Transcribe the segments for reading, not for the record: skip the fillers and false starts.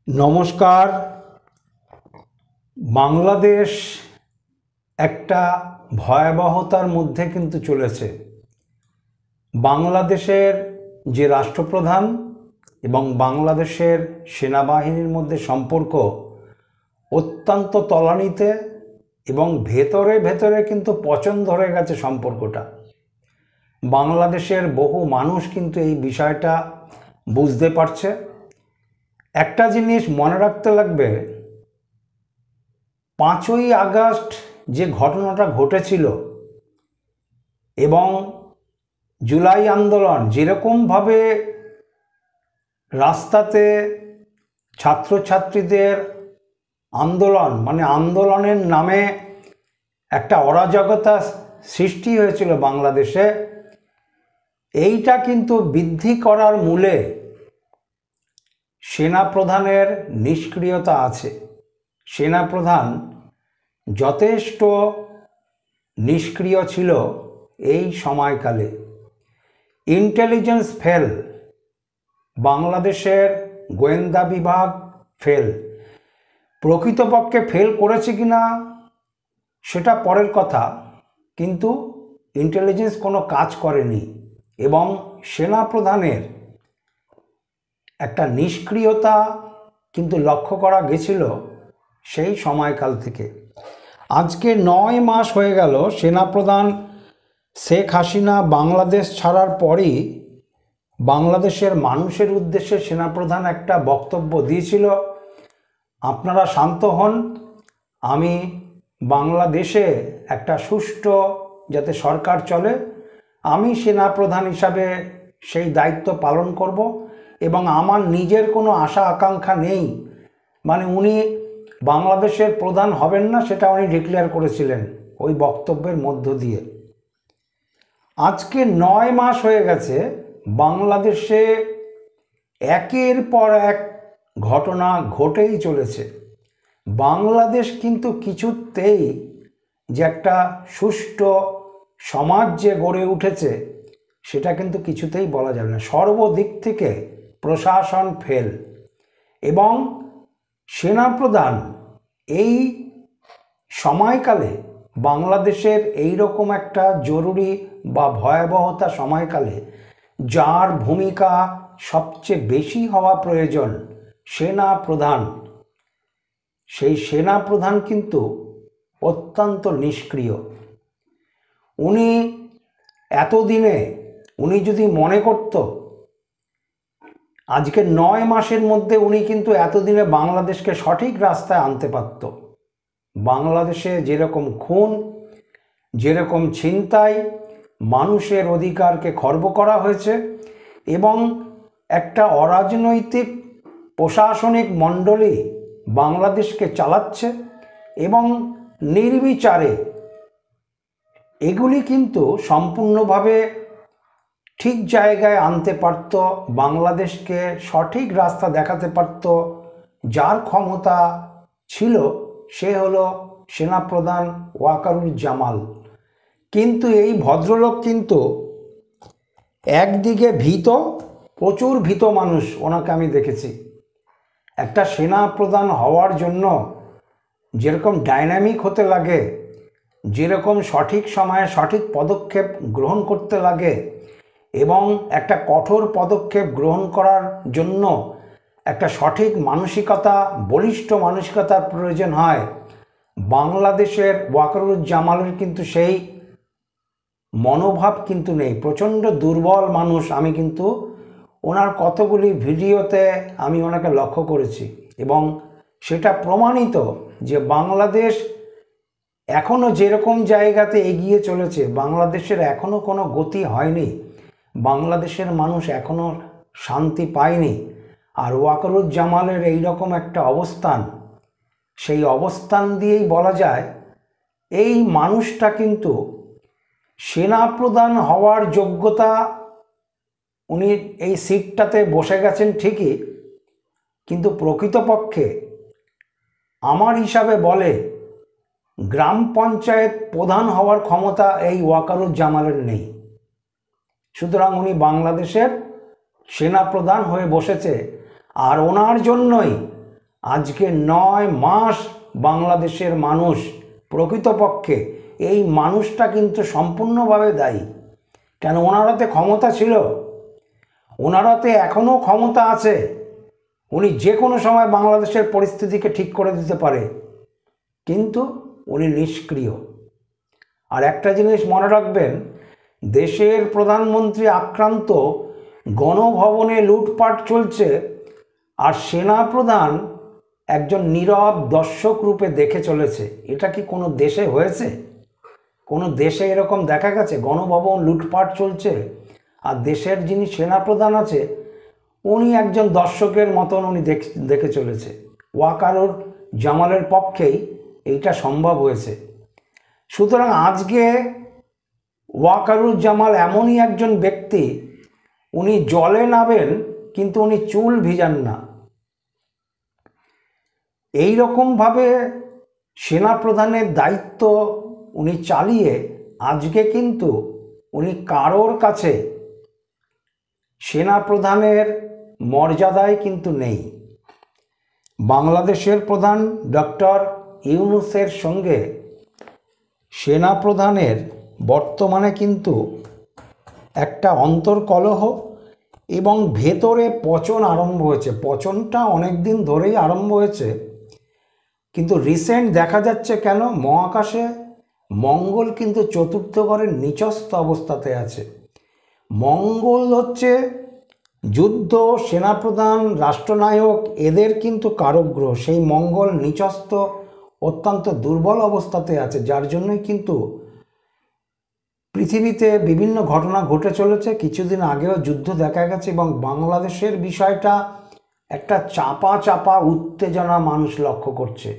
নমস্কার। বাংলাদেশ একটা ভয়াবহতার মধ্যে কিন্তু চলেছে। বাংলাদেশের যে রাষ্ট্রপ্রধান এবং বাংলাদেশের সেনাবাহিনীর মধ্যে সম্পর্ক অত্যন্ত তলানিতে এবং ভেতরে ভেতরে কিন্তু পচন ধরে গেছে সম্পর্কটা। বাংলাদেশের বহু মানুষ কিন্তু এই বিষয়টা বুঝতে পারছে। একটা জিনিস মনে রাখতে লাগবে, 5ই আগস্ট যে ঘটনাটা ঘটেছিল এবং জুলাই আন্দোলন যেরকমভাবে রাস্তাতে ছাত্রছাত্রীদের আন্দোলন আন্দোলনের নামে একটা অরাজকতা সৃষ্টি হয়েছিল বাংলাদেশে, এইটা কিন্তু বৃদ্ধি করার মূলে সেনাপ্রধানের নিষ্ক্রিয়তা আছে। সেনাপ্রধান যথেষ্ট নিষ্ক্রিয় ছিল এই সময়কালে। ইন্টেলিজেন্স ফেল, বাংলাদেশের গোয়েন্দা বিভাগ ফেল। প্রকৃতপক্ষে ফেল করেছে কিনা সেটা পরের কথা, কিন্তু ইন্টেলিজেন্স কোনো কাজ করেনি এবং সেনাপ্রধানের একটা নিষ্ক্রিয়তা কিন্তু লক্ষ্য করা গেছিল সেই সময়কাল থেকে। আজকে 9 মাস হয়ে গেল সেনাপ্রধান শেখ হাসিনা বাংলাদেশ ছাড়ার পরই বাংলাদেশের মানুষের উদ্দেশ্যে সেনাপ্রধান একটা বক্তব্য দিয়েছিল, আপনারা শান্ত হন, আমি বাংলাদেশে একটা সুষ্ঠু যাতে সরকার চলে, আমি সেনাপ্রধান হিসাবে সেই দায়িত্ব পালন করব এবং আমার নিজের কোনো আশা আকাঙ্ক্ষা নেই। উনি বাংলাদেশের প্রধান হবেন না, সেটা উনি ডিক্লেয়ার করেছিলেন ওই বক্তব্যের মধ্য দিয়ে। আজকে 9 মাস হয়ে গেছে, বাংলাদেশে একের পর এক ঘটনা ঘটেই চলেছে। বাংলাদেশ কিন্তু কিছুতেই যে একটা সুষ্ঠু সমাজ যে গড়ে উঠেছে সেটা কিন্তু কিছুতেই বলা যাবে না। সর্বদিক থেকে প্রশাসন ফেল এবং সেনাপ্রধান এই সময়কালে বাংলাদেশের এই রকম একটা জরুরি বা ভয়াবহতা সময়কালে যার ভূমিকা সবচেয়ে বেশি হওয়া প্রয়োজন, সেনাপ্রধান, সেই সেনাপ্রধান কিন্তু অত্যন্ত নিষ্ক্রিয়। উনি এতদিনে উনি যদি মনে করত, আজকে 9 মাসের মধ্যে উনি কিন্তু এতদিনে বাংলাদেশকে সঠিক রাস্তায় আনতে পারত। বাংলাদেশে যেরকম খুন, যেরকম ছিনতাই, মানুষের অধিকারকে খর্ব করা হয়েছে এবং একটা অরাজনৈতিক প্রশাসনিক মণ্ডলী বাংলাদেশকে চালাচ্ছে এবং নির্বিচারে, এগুলি কিন্তু সম্পূর্ণভাবে ঠিক জায়গায় আনতে পারত, বাংলাদেশকে সঠিক রাস্তা দেখাতে পারত। যার ক্ষমতা ছিল সে হলো সেনাপ্রধান ওয়াকারুজ্জামান। কিন্তু এই ভদ্রলোক কিন্তু একদিকে ভীত, প্রচুর ভীত মানুষ ওনাকে আমি দেখেছি। একটা সেনাপ্রধান হওয়ার জন্য যেরকম ডাইনামিক হতে লাগে, যেরকম সঠিক সময়ে সঠিক পদক্ষেপ গ্রহণ করতে লাগে এবং একটা কঠোর পদক্ষেপ গ্রহণ করার জন্য একটা সঠিক মানসিকতা, বলিষ্ঠ মানসিকতার প্রয়োজন হয়, বাংলাদেশের ওয়াকারুজ্জামানের কিন্তু সেই মনোভাব কিন্তু নেই। প্রচণ্ড দুর্বল মানুষ। আমি কিন্তু ওনার কতগুলি ভিডিওতে আমি ওনাকে লক্ষ্য করেছি এবং সেটা প্রমাণিত যে বাংলাদেশ এখনও যেরকম জায়গাতে এগিয়ে চলেছে, বাংলাদেশের এখনও কোনো গতি হয়নি, বাংলাদেশের মানুষ এখনও শান্তি পায়নি। আর ওয়াকারুজ্জামানের এই রকম একটা অবস্থান, সেই অবস্থান দিয়েই বলা যায় এই মানুষটা কিন্তু সেনাপ্রধান হওয়ার যোগ্যতা, উনি এই সিটটাতে বসে গেছেন ঠিকই, কিন্তু প্রকৃতপক্ষে আমার হিসাবে বলে গ্রাম পঞ্চায়েত প্রধান হওয়ার ক্ষমতা এই ওয়াকারুজ্জামানের নেই। সুতরাং উনি বাংলাদেশের সেনাপ্রধান হয়ে বসেছে আর ওনার জন্যই আজকে 9 মাস বাংলাদেশের মানুষ প্রকৃতপক্ষে এই মানুষটা কিন্তু সম্পূর্ণভাবে দায়ী। কেন? ওনারাতে ক্ষমতা ছিল, ওনারাতে এখনও ক্ষমতা আছে, উনি যে কোনো সময় বাংলাদেশের পরিস্থিতিকে ঠিক করে দিতে পারে, কিন্তু উনি নিষ্ক্রিয়। আর একটা জিনিস মনে রাখবেন, দেশের প্রধানমন্ত্রী আক্রান্ত, গণভবনে লুটপাট চলছে, আর সেনাপ্রধান একজন নীরব দর্শক রূপে দেখে চলেছে। এটা কি কোনো দেশে হয়েছে? কোনো দেশে এরকম দেখা গেছে? গণভবন লুটপাট চলছে আর দেশের যিনি সেনাপ্রধান আছে উনি একজন দর্শকের মতন উনি দেখে চলেছে। ওয়াকারুর জামালের পক্ষেই এইটা সম্ভব হয়েছে। সুতরাং আজকে ওয়াকারুর জামাল এমনই একজন ব্যক্তি, উনি জলে নাবেন কিন্তু উনি চুল ভিজান না। এই রকমভাবে সেনাপ্রধানের দায়িত্ব উনি চালিয়ে আজকে কিন্তু উনি কারোর কাছে সেনাপ্রধানের মর্যাদায় কিন্তু নেই। বাংলাদেশের প্রধান ডক্টর ইউনূসের সঙ্গে সেনাপ্রধানের বর্তমানে কিন্তু একটা অন্তর্কলহ এবং ভেতরে পচন আরম্ভ হয়েছে। পচনটা অনেক দিন ধরেই আরম্ভ হয়েছে, কিন্তু রিসেন্ট দেখা যাচ্ছে কেন মহাকাশে মঙ্গল কিন্তু চতুর্থ ঘরের নিচস্থ অবস্থাতে আছে। মঙ্গল হচ্ছে যুদ্ধ, সেনাপ্রধান, রাষ্ট্রনায়ক এদের কিন্তু কারক গ্রহ। সেই মঙ্গল নিচস্থ অত্যন্ত দুর্বল অবস্থাতে আছে, যার জন্যই কিন্তু পৃথিবীতে বিভিন্ন ঘটনা ঘটে চলেছে। কিছুদিন আগেও যুদ্ধ দেখা গেছে এবং বাংলাদেশের বিষয়টা একটা চাপা চাপা উত্তেজনা মানুষ লক্ষ্য করছে।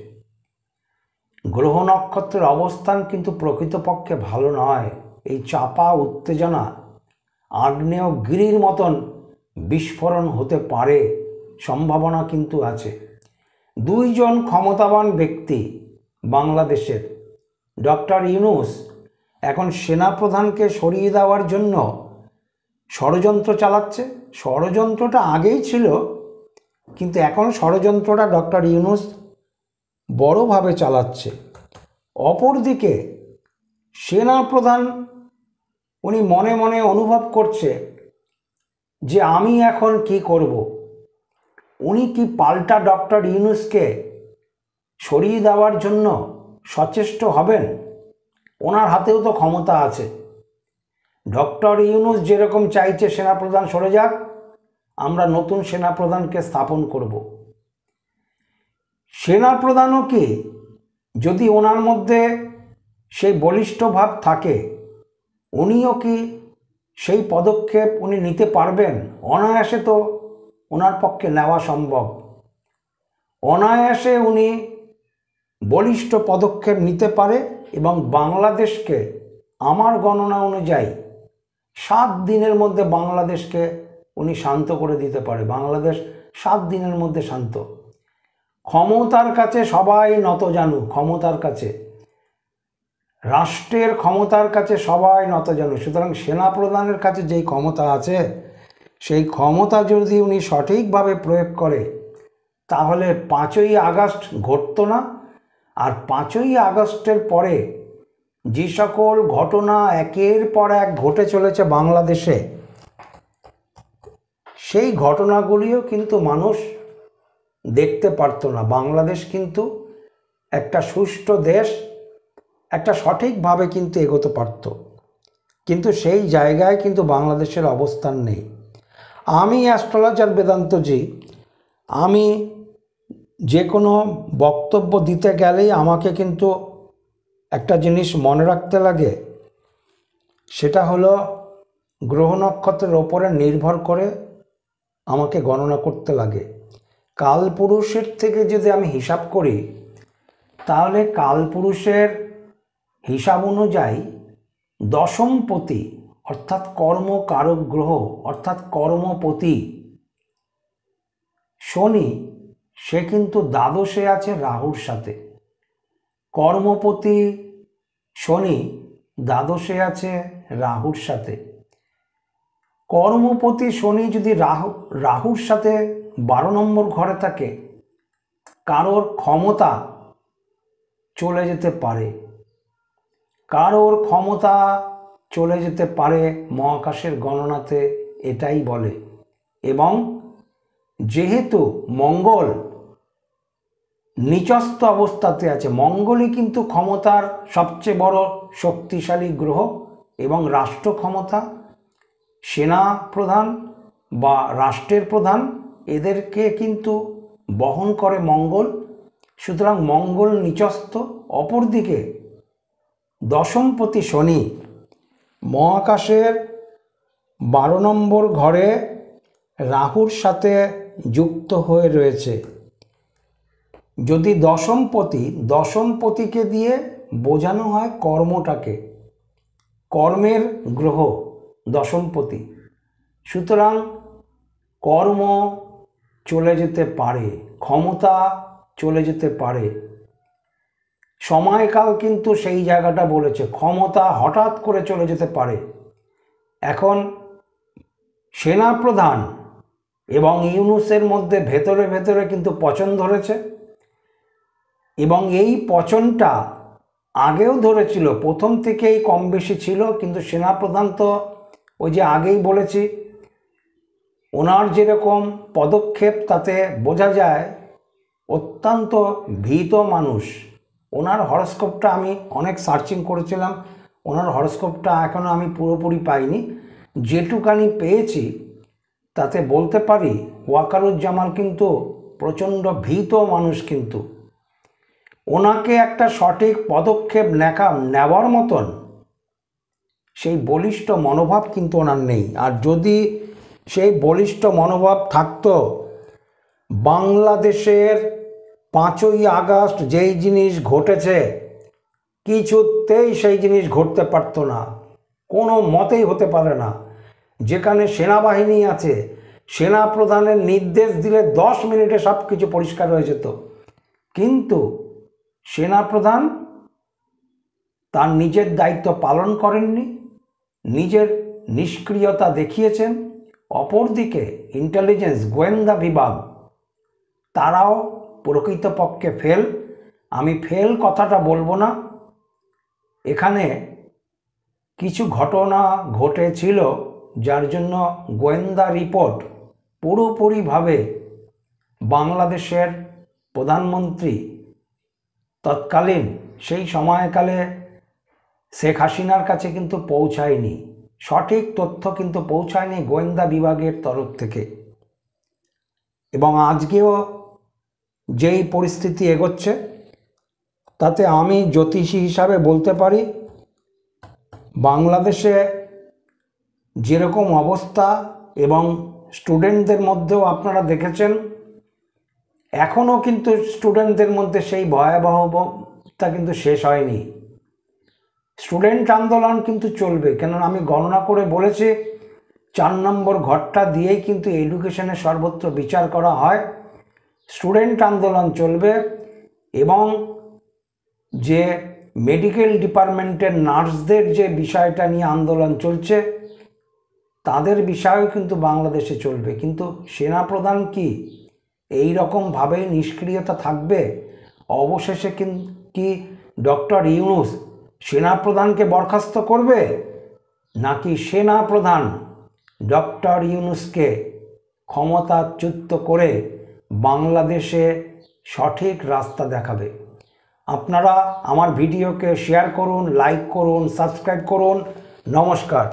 গ্রহ নক্ষত্রের অবস্থান কিন্তু প্রকৃতপক্ষে ভালো নয়। এই চাপা উত্তেজনা আগ্নেয়গিরির মতন বিস্ফোরণ হতে পারে, সম্ভাবনা কিন্তু আছে। দুইজন ক্ষমতাবান ব্যক্তি বাংলাদেশের, ডক্টর ইউনূস এখন সেনাপ্রধানকে সরিয়ে দেওয়ার জন্য ষড়যন্ত্র চালাচ্ছে। ষড়যন্ত্রটা আগেই ছিল, কিন্তু এখন ষড়যন্ত্রটা ডক্টর ইউনূস বড়ভাবে চালাচ্ছে। অপরদিকে সেনাপ্রধান উনি মনে মনে অনুভব করছে যে আমি এখন কি করব। উনি কি পাল্টা ডক্টর ইউনূসকে সরিয়ে দেওয়ার জন্য সচেষ্ট হবেন? ওনার হাতেও তো ক্ষমতা আছে। ডক্টর ইউনূস যেরকম চাইছে সেনাপ্রধান সরে যাক, আমরা নতুন সেনাপ্রধানকে স্থাপন করব। সেনাপ্রধানও কি যদি ওনার মধ্যে সেই বলিষ্ঠ ভাব থাকে, উনিও কি সেই পদক্ষেপ উনি নিতে পারবেন? অনায়াসে তো ওনার পক্ষে নেওয়া সম্ভব। অনায়াসে উনি বলিষ্ঠ পদক্ষেপ নিতে পারে এবং বাংলাদেশকে আমার গণনা অনুযায়ী 7 দিনের মধ্যে বাংলাদেশকে উনি শান্ত করে দিতে পারে। বাংলাদেশ 7 দিনের মধ্যে শান্ত। ক্ষমতার কাছে সবাই নতজানু, ক্ষমতার কাছে, রাষ্ট্রের ক্ষমতার কাছে সবাই নতজানু। সুতরাং সেনাপ্রধানের কাছে যেই ক্ষমতা আছে, সেই ক্ষমতা যদি উনি সঠিকভাবে প্রয়োগ করে তাহলে 5ই আগস্ট ঘটতো না। আর 5ই আগস্টের পরে যে সকল ঘটনা একের পর এক ঘটে চলেছে বাংলাদেশে, সেই ঘটনাগুলিও কিন্তু মানুষ দেখতে পারতো না। বাংলাদেশ কিন্তু একটা সুষ্ঠু দেশ, একটা সঠিকভাবে কিন্তু এগোতে পারত, কিন্তু সেই জায়গায় কিন্তু বাংলাদেশের অবস্থান নেই। আমি অ্যাস্ট্রোলজার বেদান্তজি, আমি যে কোনো বক্তব্য দিতে গেলেই আমাকে কিন্তু একটা জিনিস মনে রাখতে লাগে, সেটা হলো গ্রহ নক্ষত্রের ওপরে নির্ভর করে আমাকে গণনা করতে লাগে। কালপুরুষের থেকে যদি আমি হিসাব করি, তাহলে কালপুরুষের হিসাব অনুযায়ী দশমপতি অর্থাৎ কর্মকারক গ্রহ অর্থাৎ কর্মপতি শনি, সে কিন্তু দ্বাদশে আছে রাহুর সাথে। কর্মপতি শনি দ্বাদশে আছে রাহুর সাথে। কর্মপতি শনি যদি রাহুর সাথে 12 নম্বর ঘরে থাকে, কারোর ক্ষমতা চলে যেতে পারে, কারোর ক্ষমতা চলে যেতে পারে, মহাকাশের গণনাতে এটাই বলে। এবং যেহেতু মঙ্গল নিচস্থ অবস্থাতে আছে, মঙ্গলই কিন্তু ক্ষমতার সবচেয়ে বড় শক্তিশালী গ্রহ এবং রাষ্ট্র ক্ষমতা, সেনা প্রধান বা রাষ্ট্রের প্রধান এদেরকে কিন্তু বহন করে মঙ্গল। সুতরাং মঙ্গল নিচস্থ। অপরদিকে দশমপতি শনি মহাকাশের 12 নম্বর ঘরে রাহুর সাথে যুক্ত হয়ে রয়েছে। যদি দশমপতিকে দিয়ে বোঝানো হয় কর্মটাকে, কর্মের গ্রহ দশমপতি। সুতরাং কর্ম চলে যেতে পারে, ক্ষমতা চলে যেতে পারে। সময়কাল কিন্তু সেই জায়গাটা বলেছে, ক্ষমতা হঠাৎ করে চলে যেতে পারে। এখন সেনাপ্রধান এবং ইউনূসের মধ্যে ভেতরে ভেতরে কিন্তু পচন ধরেছে, এবং এই পচনটা আগেও ধরেছিল, প্রথম থেকেই কম বেশি ছিল। কিন্তু সেনাপ্রধান তো ওই যে আগেই বলেছি, ওনার যেরকম পদক্ষেপ তাতে বোঝা যায় অত্যন্ত ভীত মানুষ। ওনার হরস্কোপটা আমি অনেক সার্চিং করেছিলাম, ওনার হরস্কোপটা এখনও আমি পুরোপুরি পাইনি। যেটুকানি পেয়েছি তাতে বলতে পারি ওয়াকারুজ্জামান কিন্তু প্রচণ্ড ভীত মানুষ। কিন্তু ওনাকে একটা সঠিক পদক্ষেপ নেওয়ার মতন সেই বলিষ্ঠ মনোভাব কিন্তু ওনার নেই। আর যদি সেই বলিষ্ঠ মনোভাব থাকতো, বাংলাদেশের 5ই আগস্ট যেই জিনিস ঘটেছে কিছুতেই সেই জিনিস ঘটতে পারতো না, কোনো মতেই হতে পারে না। যেখানে সেনাবাহিনী আছে, সেনাপ্রধানের নির্দেশ দিলে 10 মিনিটে সব কিছু পরিষ্কার হয়ে যেত। কিন্তু সেনাপ্রধান তার নিজের দায়িত্ব পালন করেননি, নিজের নিষ্ক্রিয়তা দেখিয়েছেন। অপরদিকে ইন্টেলিজেন্স গোয়েন্দা বিভাগ তারাও প্রকৃতপক্ষে ফেল। আমি ফেল কথাটা বলবো না, এখানে কিছু ঘটনা ঘটেছিল যার জন্য গোয়েন্দা রিপোর্ট পুরোপুরিভাবে বাংলাদেশের প্রধানমন্ত্রী তৎকালীন সেই সময়কালে শেখ হাসিনার কাছে কিন্তু পৌঁছায়নি, সঠিক তথ্য কিন্তু পৌঁছায়নি গোয়েন্দা বিভাগের তরফ থেকে। এবং আজকেও যেই পরিস্থিতি এগোচ্ছে তাতে আমি জ্যোতিষী হিসাবে বলতে পারি, বাংলাদেশে যেরকম অবস্থা এবং স্টুডেন্টদের মধ্যেও আপনারা দেখেছেন, এখনও কিন্তু স্টুডেন্টদের মধ্যে সেই ভয়াবহতা কিন্তু শেষ হয়নি। স্টুডেন্ট আন্দোলন কিন্তু চলবে, কেননা আমি গণনা করে বলেছি 4 নম্বর ঘরটা দিয়েই কিন্তু এডুকেশনের সর্বত্র বিচার করা হয়। স্টুডেন্ট আন্দোলন চলবে এবং যে মেডিকেল ডিপার্টমেন্টের নার্সদের যে বিষয়টা নিয়ে আন্দোলন চলছে তাদের বিষয়েও কিন্তু বাংলাদেশে চলবে। কিন্তু সেনাপ্রধান কি এই রকমভাবে নিষ্ক্রিয়তা থাকবে? অবশেষে কি ডক্টর ইউনূস সেনাপ্রধানকে বরখাস্ত করবে, নাকি সেনাপ্রধান ডক্টর ইউনূসকে ক্ষমতাচ্যুত করে বাংলাদেশে সঠিক রাস্তা দেখাবে? আপনারা আমার ভিডিওকে শেয়ার করুন, লাইক করুন, সাবস্ক্রাইব করুন। নমস্কার।